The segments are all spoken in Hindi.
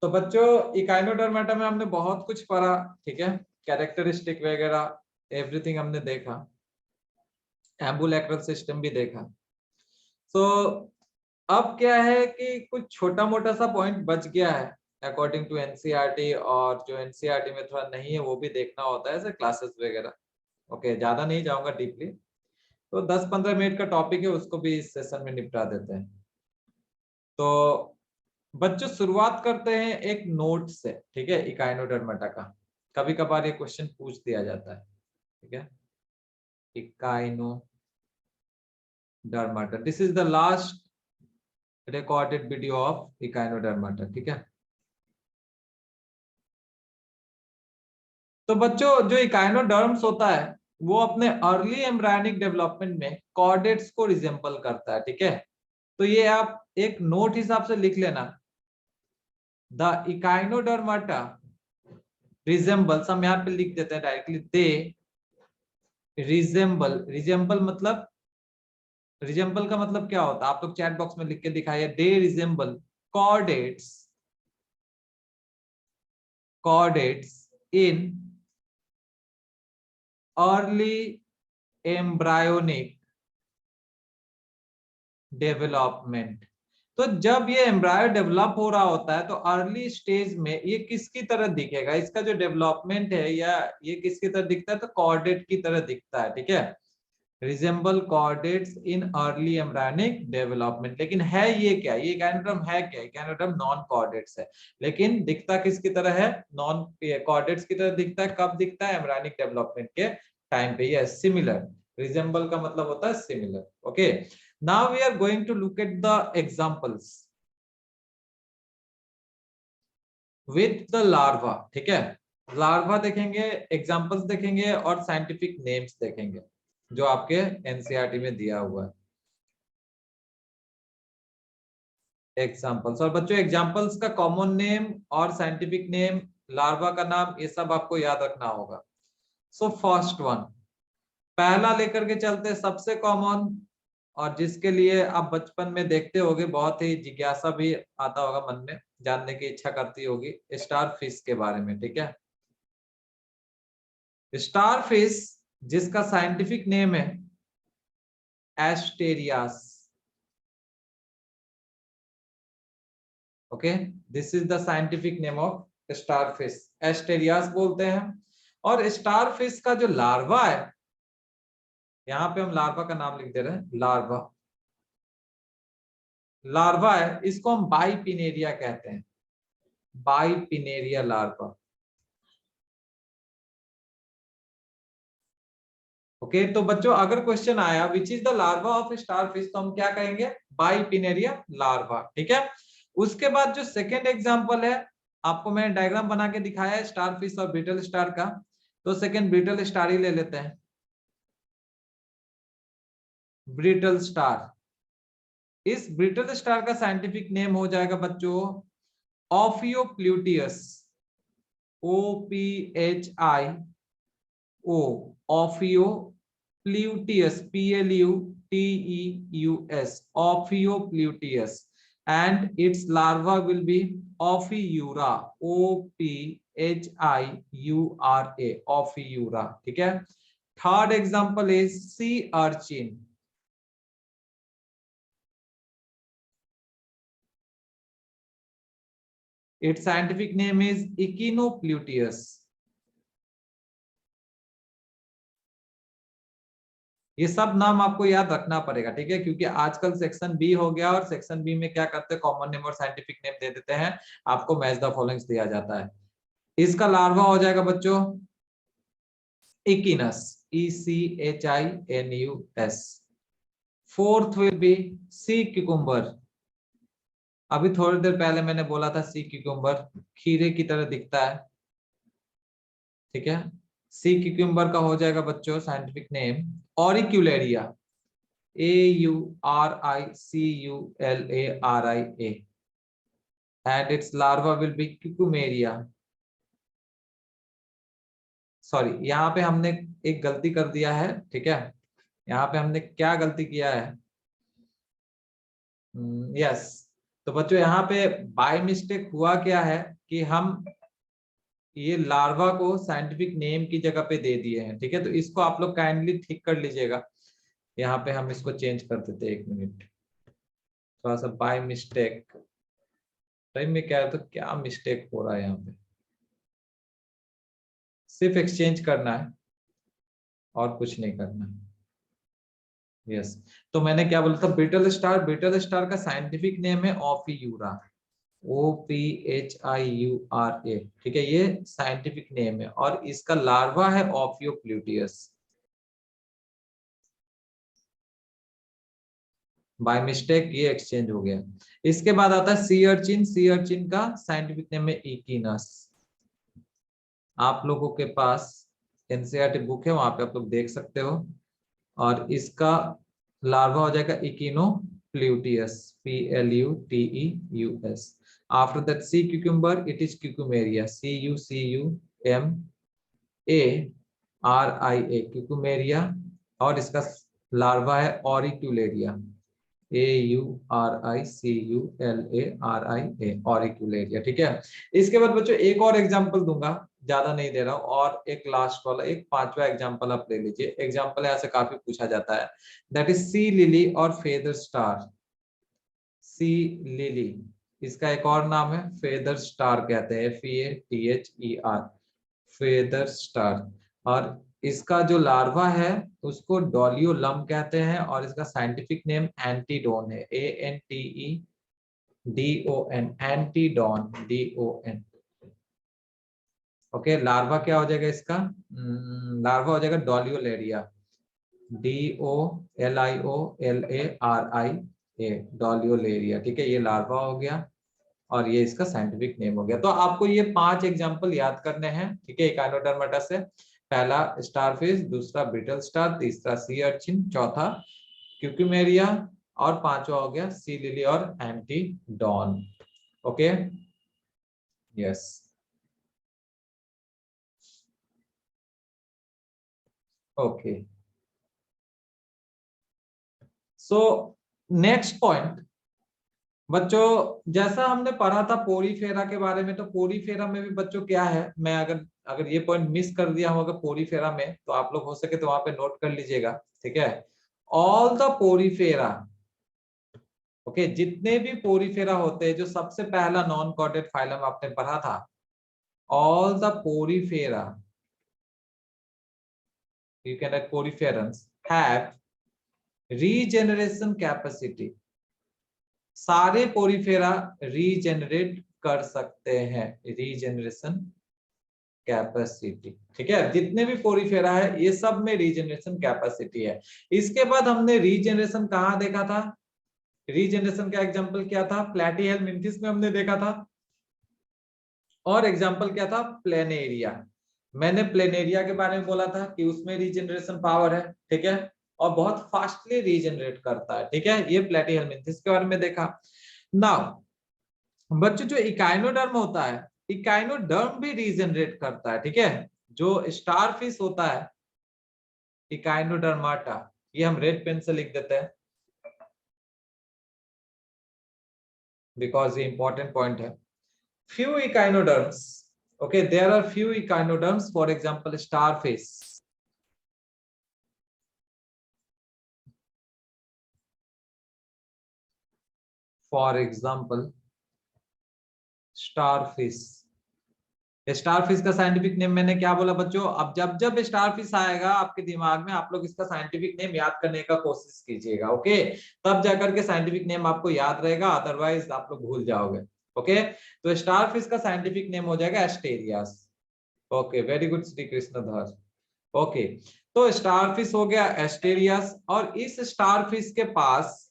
तो बच्चों इकाइनोडर्मेटा में हमने बहुत कुछ पढ़ा, ठीक है, कैरेक्टरिस्टिक वगैरह एवरीथिंग हमने देखा, एम्बुलेक्रल सिस्टम भी देखा। तो अब क्या है कि कुछ छोटा मोटा सा पॉइंट बच गया है अकॉर्डिंग टू एनसीईआरटी, और जो एनसीईआरटी में थोड़ा नहीं है वो भी देखना होता है, जैसे क्लासेस वगैरह। ओके, ज्यादा नहीं जाऊंगा डीपली, तो 10-15 मिनट का टॉपिक है, उसको भी इस सेशन में निपटा देते हैं। तो बच्चों शुरुआत करते हैं एक नोट से, ठीक है, इकाइनोडर्मेटा का। कभी कभार ये क्वेश्चन पूछ दिया जाता है, ठीक है। Echinodermata, this is the last recorded video of Echinodermata, ठीक है। तो बच्चों जो इकाइनोडर्म्स होता है वो अपने अर्ली एम्ब्रायनिक डेवलपमेंट में कॉर्डेट्स को रिजेंबल करता है, ठीक है। तो ये आप एक नोट हिसाब से लिख लेना, द इकाइनोडर्मेटा रिजेंबल्स, हम यहाँ पे लिख देते हैं डायरेक्टली, दे रिजेंबल मतलब, रिजेंबल का मतलब क्या होता है आप लोग चैट बॉक्स में लिख के दिखाइए। They resemble chordates in early embryonic development. तो जब ये एम्ब्रायो डेवलप हो रहा होता है तो अर्ली स्टेज में ये किसकी तरह दिखेगा, इसका जो डेवलपमेंट है या ये किसकी तरह दिखता है, तो कॉर्डेट की तरह दिखता है, ठीक है। Resemble chordates in early embryonic development. लेकिन है ये क्या, ये इकाइनोडर्म है क्या, इकाइनोडर्म नॉन कॉर्डेट्स है, लेकिन दिखता किसकी तरह है, नॉन कॉर्डेट्स की तरह दिखता है। कब दिखता है, एम्ब्रायोनिक डेवलपमेंट के टाइम पे। ये सिमिलर, रिजेंबल का मतलब होता है similar. Okay, now we are going to look at the examples with the larva, ठीक है। लार्वा देखेंगे, एग्जांपल्स देखेंगे और साइंटिफिक नेम्स देखेंगे जो आपके एनसीईआरटी में दिया हुआ है, एग्जांपल्स। और बच्चों एग्जांपल्स का कॉमन नेम और साइंटिफिक नेम, लार्वा का नाम, ये सब आपको याद रखना होगा। सो फर्स्ट वन, पहला लेकर के चलते, सबसे कॉमन और जिसके लिए आप बचपन में देखते होगे, बहुत ही जिज्ञासा भी आता होगा मन में, जानने की इच्छा करती होगी, स्टार फिश के बारे में, ठीक है। स्टार फिश जिसका साइंटिफिक नेम है Asterias, okay, this is the scientific name of star fish, Asterias बोलते हैं। और स्टार फिश का जो लार्वा है, यहाँ पे हम लार्वा का नाम लिख दे रहे हैं, लार्वा, लार्वा है, इसको हम बाइपिनेरिया कहते हैं, बाइपिनेरिया लार्वा। ओके, तो बच्चों अगर क्वेश्चन आया which is the larva of star fish, तो हम क्या कहेंगे, बाइपिनेरिया लार्वा, ठीक है। उसके बाद जो सेकेंड एग्जांपल है, आपको मैंने डायग्राम बना के दिखाया है स्टार फिश और ब्रिटल स्टार का, तो सेकेंड ब्रिटल स्टार ही ले लेते हैं, ब्रिटल स्टार। इस ब्रिटल स्टार का साइंटिफिक नेम हो जाएगा बच्चों ऑफियोप्ल्यूटियस, OPHIO, ऑफियोप्ल्यूटियस, PLUTEUS, ऑफियोप्ल्यूटियस, and its larva will be ophiura, OPHIURA, ophiura, ठीक है। Third example is sea urchin, its scientific name is Echinopluteus। ये सब नाम आपको याद रखना पड़ेगा, ठीक है, क्योंकि आजकल सेक्शन बी हो गया और सेक्शन बी में क्या करते हैं, कॉमन नेम और साइंटिफिक नेम दे देते हैं, आपको मैच द फॉलोइंग्स दिया जाता है। इसका लार्वा हो जाएगा बच्चों इकिनस, ECHINUS। Fourth will B C cucumber, अभी थोड़ी देर पहले मैंने बोला था सी क्यूकुम्बर खीरे की तरह दिखता है, ठीक है। सी क्यूकुम्बर का हो जाएगा बच्चों scientific name auricularia, AURICULARIA, and its larva will be cucumeria। Sorry, यहाँ पे हमने एक गलती कर दिया है, ठीक है। यहाँ पे हमने क्या गलती किया है, यस, तो बच्चों यहाँ पे बाय मिस्टेक हुआ क्या है कि हम ये लार्वा को साइंटिफिक नेम की जगह पे दे दिए हैं, ठीक है। तो इसको आप लोग काइंडली ठीक कर लीजिएगा। यहाँ पे हम इसको चेंज कर देते हैं, 1 मिनट। थोड़ा सा बाय मिस्टेक टाइम में क्या है, तो क्या मिस्टेक हो रहा है यहाँ पे, सिर्फ एक्सचेंज करना है और कुछ नहीं करना है। यस, तो मैंने क्या बोला था, बीटल स्टार, बीटल स्टार का साइंटिफिक नेम है ओफियूरा, OPHIURA, ठीक है, ये साइंटिफिक नेम है। और इसका लार्वा है ओफियोप्लूटियस। बाय मिस्टेक ये एक्सचेंज हो गया। इसके बाद आता है सी अर्चिन, सी अर्चिन का साइंटिफिक नेम है इकिनस। आप लोगों के पास एनसीईआरटी बुक है, वहां पे आप लोग देख सकते हो। और इसका लार्वा हो जाएगा echinopluteus, PLUTEUS। After that sea cucumber it is cucumaria, CUCUMARIA, cucumaria. और इसका लार्वा है ऑरिक्यूलेरिया, AURICULARIA, ऑरिक्यूलेरिया, ठीक है। इसके बाद बच्चों एक और एग्जांपल दूंगा, ज्यादा नहीं दे रहा हूं, और एक लास्ट वाला, एक पांचवा एग्जांपल आप ले लीजिए। एग्जांपल यहाँ से काफी पूछा जाता है, दैट इज सी लिली और फेदर स्टार। सी लिली, इसका एक और नाम है फेदर स्टार कहते हैं, FEATHER, फेदर स्टार। और इसका जो लार्वा है उसको डोलियोलम कहते हैं, और इसका साइंटिफिक नेम एंटीडोन है, ANTEDON, एंटीडोन, DON। ओके, लार्वा क्या हो जाएगा इसका, लार्वा हो जाएगा डोलियोलेरिया, DOLIOLARIA, डोलियोलेरिया, ठीक है, ये लार्वा हो गया। और ये इसका साइंटिफिक नेम हो गया। तो आपको ये 5 एग्जांपल याद करने हैं, ठीक है, इकाइनोडर्माटा से। पहला स्टारफिश, दूसरा ब्रिटल स्टार, तीसरा सी अर्चिन, चौथा क्यूक्यूमेरिया, और पांचवा हो गया सी लिली और Antedon. Okay, yes, okay. So next point बच्चों, जैसा हमने पढ़ा था पोरीफेरा के बारे में, तो पोरीफेरा में भी बच्चों क्या है, मैं अगर अगर ये पॉइंट मिस कर दिया होगा पोरीफेरा में, तो आप लोग हो सके तो वहां पे नोट कर लीजिएगा, ठीक है। ऑल द पोरीफेरा, ओके, जितने भी पोरीफेरा होते हैं, जो सबसे पहला नॉन कॉर्डेट फाइलम आपने पढ़ा था, all the porifera, you can write poriferans have regeneration capacity. सारे पोरीफेरा रीजेनरेट कर सकते हैं, रीजेनरेशन कैपेसिटी, ठीक है। जितने भी पोरीफेरा है ये सब में रीजेनरेशन कैपेसिटी है। इसके बाद हमने रीजेनरेशन कहाँ देखा था, रीजेनरेशन का एग्जांपल क्या था, प्लैटीहेलमिंथिस में हमने देखा था। और एग्जांपल क्या था, प्लेनेरिया। मैंने प्लेनेरिया के बारे में बोला था कि उसमें रीजेनरेशन पावर है, ठीक है, और बहुत फास्टली रीजेनरेट करता है, ठीक है। ये प्लैटीहेलमिंथिस के बारे में देखा। नाउ बच्चों, जो इकाइनोडर्म होता है, इकाइनोडर्म भी रीजेनरेट करता है, ठीक है। जो स्टारफिश होता है इकाइनोडर्माटा, ये हम रेड पेन से लिख देते हैं बिकॉज ये इंपॉर्टेंट पॉइंट है। few echinoderms, okay, there are few echinoderms, for example starfish, for example starfish। Starfish का साइंटिफिक नेम मैंने क्या बोला बच्चों, अब जब जब स्टारफिश आएगा आपके दिमाग में, आप लोग इसका साइंटिफिक नेम याद करने का कोशिश कीजिएगा, ओके, तब जाकर के साइंटिफिक नेम आपको याद रहेगा, अदरवाइज आप लोग भूल जाओगे। ओके, तो स्टारफिश का साइंटिफिक नेम हो जाएगा asterias. Okay, very good Shri Krishnadhar. Okay, तो स्टारफिश हो गया एस्टेरियस, और इस स्टारफिश के पास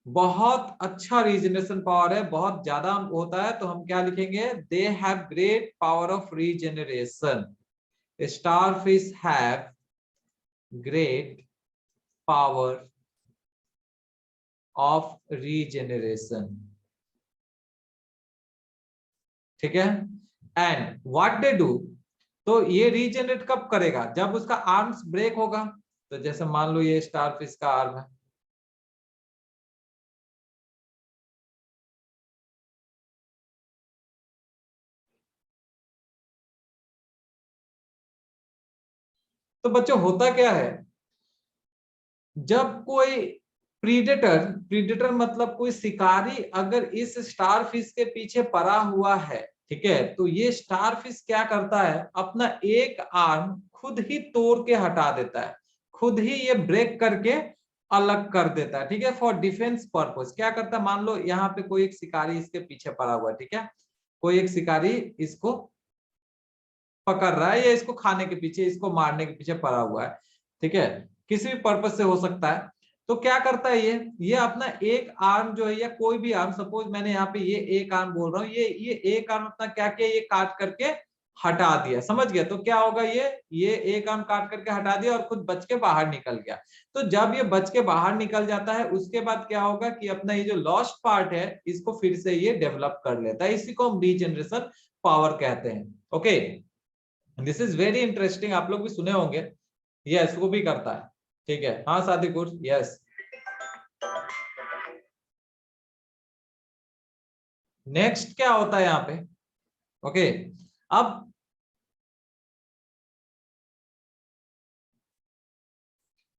बहुत अच्छा रीजनरेशन पावर है, बहुत ज्यादा होता है, तो हम क्या लिखेंगे, they have great power of regeneration. Starfish have great power of regeneration, ठीक है। एंड व्हाट दे डू, तो ये रीजनरेट कब करेगा, जब उसका आर्म्स ब्रेक होगा। तो जैसे मान लो ये स्टारफिश का आर्म है, तो बच्चों होता क्या है, जब कोई प्रीडेटर मतलब कोई शिकारी अगर इस स्टार फिश के पीछे पड़ा हुआ है, ठीक है, तो ये स्टार फिश क्या करता है, अपना एक आर्म खुद ही तोड़ के हटा देता है, खुद ही ये ब्रेक करके अलग कर देता है, ठीक है, फॉर डिफेंस पर्पस। क्या करता है, मान लो यहाँ पे कोई एक शिकारी इसके पीछे पड़ा हुआ है, ठीक है, कोई एक शिकारी इसको पकड़ रहा है या इसको खाने के पीछे, इसको मारने के पीछे पड़ा हुआ है, ठीक है, किसी भी पर्पज से हो सकता है। तो क्या करता है ये अपना एक आर्म जो है या कोई भी आर्म, सपोज मैंने यहाँ पे ये एक आर्म बोल रहा हूँ, ये एक आर्म अपना क्या किया, ये काट करके हटा दिया, समझ गया, तो क्या होगा, ये एक आर्म काट करके हटा दिया और खुद बच के बाहर निकल गया। तो जब ये बच के बाहर निकल जाता है, उसके बाद क्या होगा कि अपना ये जो लॉस्ट पार्ट है इसको फिर से ये डेवलप कर लेता है, इसी को हम रीजनरेशन पावर कहते हैं। Okay, this is very interesting, आप लोग भी सुने होंगे, यस वो भी करता है, ठीक है, हाँ सादिकुर, यस। नेक्स्ट क्या होता है यहाँ पे, ओके, अब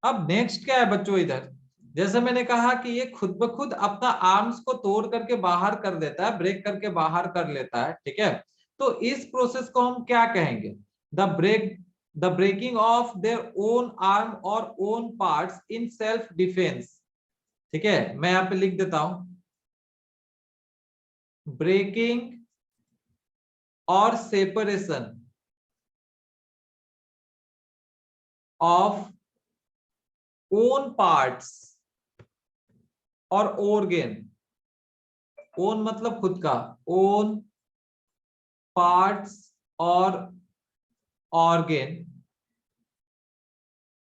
नेक्स्ट क्या है बच्चों, इधर जैसे मैंने कहा कि ये खुद ब खुद अपना आर्म्स को तोड़ करके बाहर कर देता है, ब्रेक करके बाहर कर लेता है, ठीक है, तो इस प्रोसेस को हम क्या कहेंगे, the breaking of their own arm or own parts in self defence, ठीक है, मैं यहाँ पे लिख देता हूं, ब्रेकिंग और सेपरेशन ऑफ ओन पार्ट्स और ऑर्गन, ओन मतलब खुद का, ओन पार्ट्स और organ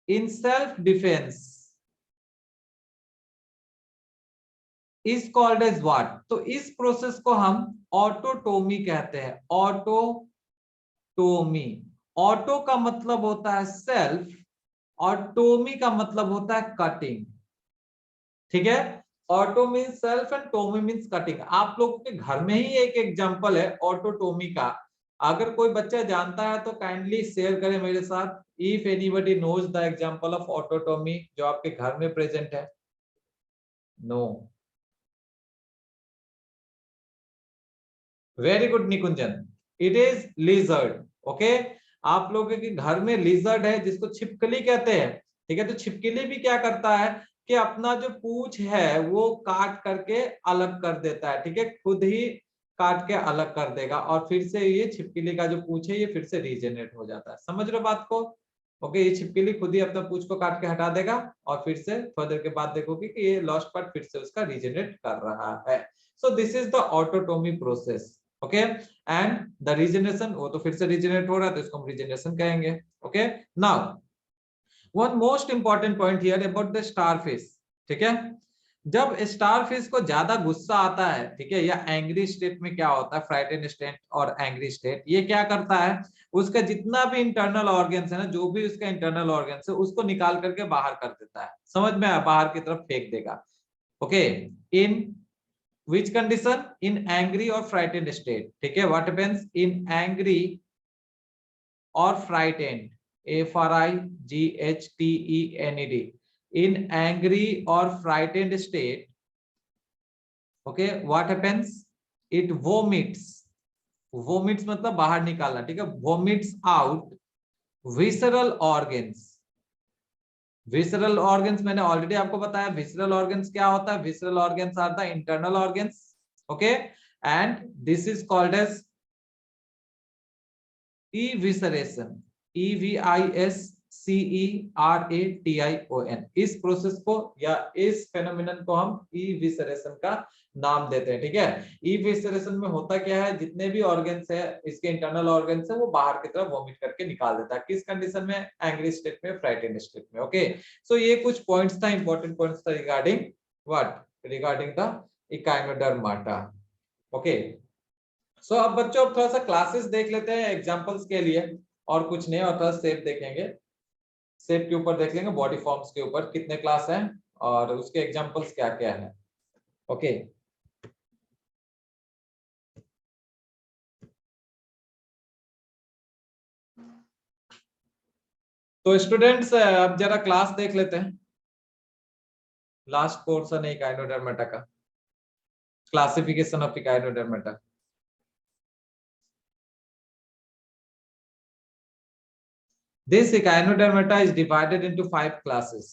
in self defense is called as what, तो इस प्रोसेस को हम ऑटोटोमी कहते हैं, ऑटोटोमी। ऑटो का मतलब होता है सेल्फ और टोमी का मतलब होता है कटिंग, ठीक है, auto mean self and tomy means cutting. आप लोगों के घर में ही एक एग्जांपल है ऑटोटोमी का, अगर कोई बच्चा जानता है तो काइंडली शेयर करें मेरे साथ, if anybody knows the example of autotomy जो आपके घर में प्रेजेंट है। No, very good Nikunjan, it is lizard. Okay, आप लोगों के घर में लिजर्ड है जिसको छिपकली कहते हैं, ठीक है, तो छिपकली भी क्या करता है कि अपना जो पूंछ है वो काट करके अलग कर देता है, ठीक है, खुद ही काट के अलग कर देगा और फिर से ये छिपकली का जो पूंछ है ये फिर से रीजनरेट हो जाता है, समझ रहे हो बात को। ओके, ये छिपकली खुद ही अपना पूंछ को काट के हटा देगा और फिर से थोड़ी देर के बाद देखोगे कि ये लॉस्ट पार्ट फिर से उसका रीजनरेट कर रहा है। So this is the autotomy process. Okay, and the regeneration, वो तो फिर से रीजनरेट हो रहा है तो इसको हम रीजनरेशन कहेंगे। Okay, now one most important point here about the starfish, ठीक है, जब स्टारफिश को ज्यादा गुस्सा आता है, ठीक है, या एंग्री स्टेट में क्या होता है, फ्राइटेन स्टेट और एंग्री स्टेट, ये क्या करता है, उसका जितना भी इंटरनल ऑर्गन्स है ना, जो भी उसका इंटरनल ऑर्गन्स है उसको निकाल करके बाहर कर देता है, समझ में आया, बाहर की तरफ फेंक देगा। Okay, in which condition, in angry or frightened state, ठीक है, what happens in angry or frightened, frightened, in angry or frightened state, okay, what happens, it vomits मतलब बाहर निकालना, ठीक है, vomits out visceral organs। Visceral organs मैंने ऑलरेडी आपको बताया, विसरल ऑर्गन्स क्या होता है, visceral organs are the internal organs, okay, and this is called as evisceration, EVISCERATION, इस प्रोसेस को या इस फेनोमेनन को हम evisceration का नाम देते हैं, ठीक है। evisceration में होता क्या है, जितने भी ऑर्गन्स है इसके इंटरनल ऑर्गन्स है वो बाहर की तरफ वॉमिट करके निकाल देता है, किस कंडीशन में, एंग्री स्टेट में, फ्राइटेंड स्टेट में। ओके, सो ये कुछ पॉइंट्स था, इंपॉर्टेंट पॉइंट्स था regarding what, regarding the echinodermata. Okay, so अब बच्चों अब थोड़ा सा क्लासेस देख लेते हैं एग्जांपल्स के लिए, और कुछ नहीं, और थोड़ा शेप देखेंगे, शेप के ऊपर देख लेंगे, बॉडी फॉर्म्स के ऊपर कितने क्लास हैं और उसके एग्जांपल्स क्या क्या है। ओके, तो स्टूडेंट्स अब जरा क्लास देख लेते हैं, लास्ट पोर्शन है इकाइनोडर्मेटा का, classification of Echinodermata. This Echinodermata is divided into 5 classes.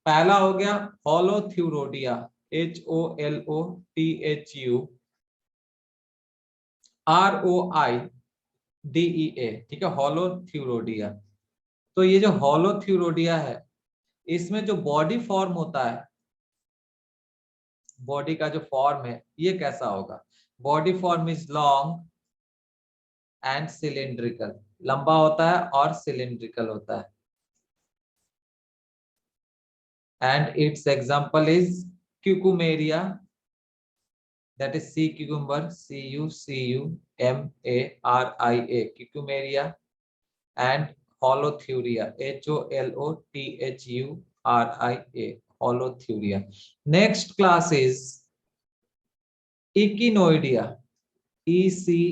पहला हो गया होलोथ्यूरोडिया, HOLOTHUROIDEA, ठीक है, होलोथ्यूरोडिया। तो ये जो होलोथ्यूरोडिया है, इसमें जो बॉडी फॉर्म होता है, बॉडी का जो फॉर्म है ये कैसा होगा? Body form is long and cylindrical, लंबा होता है और सिलिंड्रिकल होता है। And its example is cucumeria, that is C cucumber, CUCUMARIA, cucumeria, and holothuria, HOLOTHURIA, holothuria. Next class is echinoidea, ECHINOIDEA।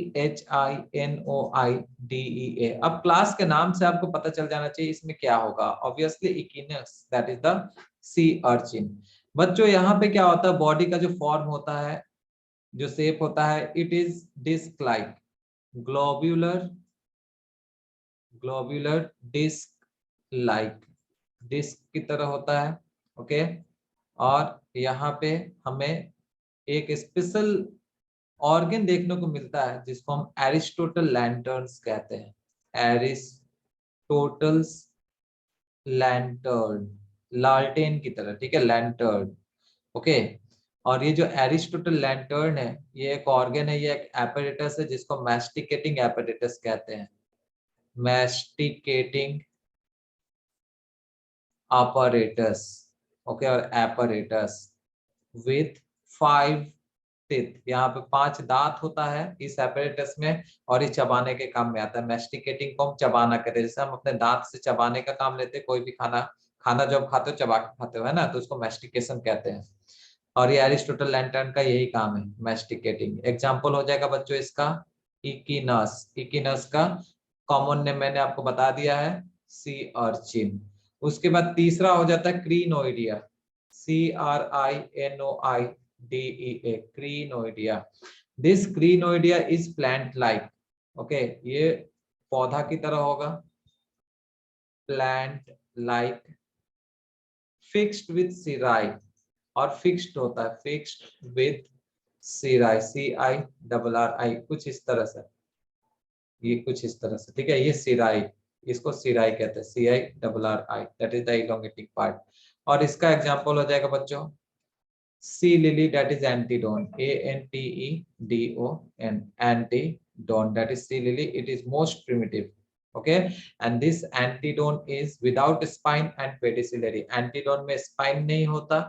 अब क्लास के नाम से आपको पता चल जाना चाहिए इसमें क्या होगा। Obviously echinus, that is the sea urchin. बच्चों यहाँ पे क्या होता है, बॉडी का जो फॉर्म होता है, जो शेप होता है, it is disc like, globular, globular disc like, disc की तरह होता है। ओके, और यहाँ पे हमें एक स्पेशल ऑर्गन देखने को मिलता है जिसको हम एरिस्टोटल लैंटर्न्स कहते हैं, एरिस्टोटल्स लैंटर्न, लालटेन की तरह, ठीक है, लैंटर्न। ओके, और ये जो एरिस्टोटल लैंटर्न है, ये एक ऑर्गन है, ये एक एपरेटस है जिसको मैस्टिकेटिंग एपरेटस कहते हैं, मैस्टिकेटिंग apparatus, ओके, और apparatus with 5 teeth, यहाँ पे 5 दांत होता है इस apparatus में, और ये चबाने के काम में आता है। मैस्टिकेटिंग को हम चबाना कहते हैं, जैसे हम अपने दांत से चबाने का काम लेते हैं, कोई भी खाना, खाना जब खाते हो चबा के खाते हो, है ना, तो उसको मैस्टिकेशन कहते हैं। और ये एरिस्टोटल लैंटर्न का यही काम है, मैस्टिकेटिंग। एग्जाम्पल हो जाएगा बच्चों इसका इकिनस, इकिनस का कॉमन नेम मैंने आपको बता दिया है, सी अर्चिन। उसके बाद तीसरा हो जाता है crinoidea, CRINOIDEA, crinoidea. This crinoidea is plant like, okay, ये पौधा की तरह होगा, plant like, fixed with cirri, और फिक्स्ड होता है, फिक्स्ड विद सिराई, CIRRI, कुछ इस तरह से, ये कुछ इस तरह से, ठीक है, ये सिराई, इसको सिराई कहते हैं, CIRRI, that is the elongating part. और इसका एग्जांपल हो जाएगा बच्चों sea lily, that is antedon, ANTEDON, antedon, that is sea lily, it is most primitive, okay, and this antedon is without spine and pedicellary। Antedon में स्पाइन नहीं होता,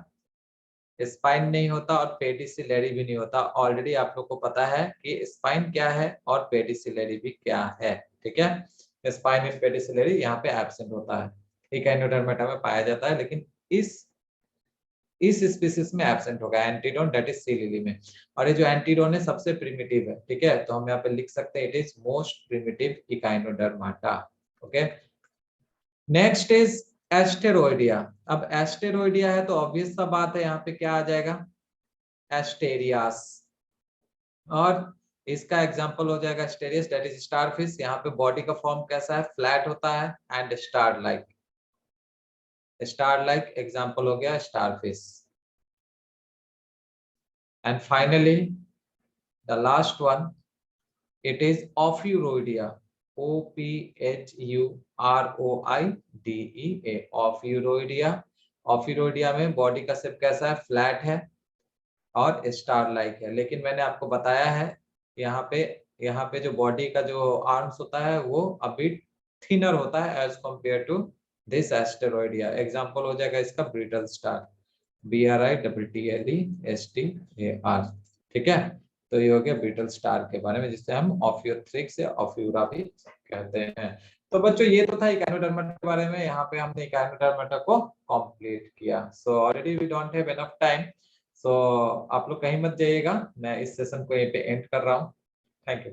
स्पाइन नहीं होता और पेडिसिलरी भी नहीं होता। ऑलरेडी आप लोग को पता है कि स्पाइन क्या है और पेडिसिलरी भी क्या है, ठीक है। स्पाइन एंड पेडिसिलरी यहाँ पे एब्सेंट होता है, इकाइनोडर्मेटा में पाया जाता है, लेकिन इस स्पीसीज में एब्सेंट होगा एंटीडोन, दैट इज सी लिली में। और ये जो एंटीडोन है सबसे प्रिमिटिव है, ठीक है, तो हम यहाँ पे लिख सकते हैं it is most primitive echinodermata. Okay, next is asteroidea. अब एस्टेरोइडिया है तो ऑब्वियस सा बात है, यहाँ पे क्या आ जाएगा, एस्टेरियास। और इसका एग्जांपल हो जाएगा एस्टेरियस, दैट इज स्टारफिश। यहाँ पे बॉडी का फॉर्म कैसा है, फ्लैट होता है and star like, star like example हो गया starfish. And finally the last one, it is ophiuroidea, OPHUROIDEA, ophiuroidea. Ophiuroidea में बॉडी का शेप कैसा है, फ्लैट है और स्टार लाइक है, लेकिन मैंने आपको बताया है यहाँ पे जो बॉडी का जो आर्म्स होता है वो अभी थिनर होता है as compare to this asteroidea. Example हो जाएगा इसका ब्रिटल स्टार, BRITTLESTAR, ठीक है। तो ये हो गया ब्रिटल स्टार के बारे में, जिससे हम ऑफ्यूथ्रिक्स या ऑफ्यूरा भी कहते हैं। तो बच्चों ये तो था इकाइनोडर्मेटा के बारे में, यहाँ पे हमने इकाइनोडर्मेटा को कंप्लीट किया। So already we don't have enough time, so आप लोग कहीं मत जाइएगा, मैं इस सेशन को यहीं पे एंड कर रहा हूँ। Thank you.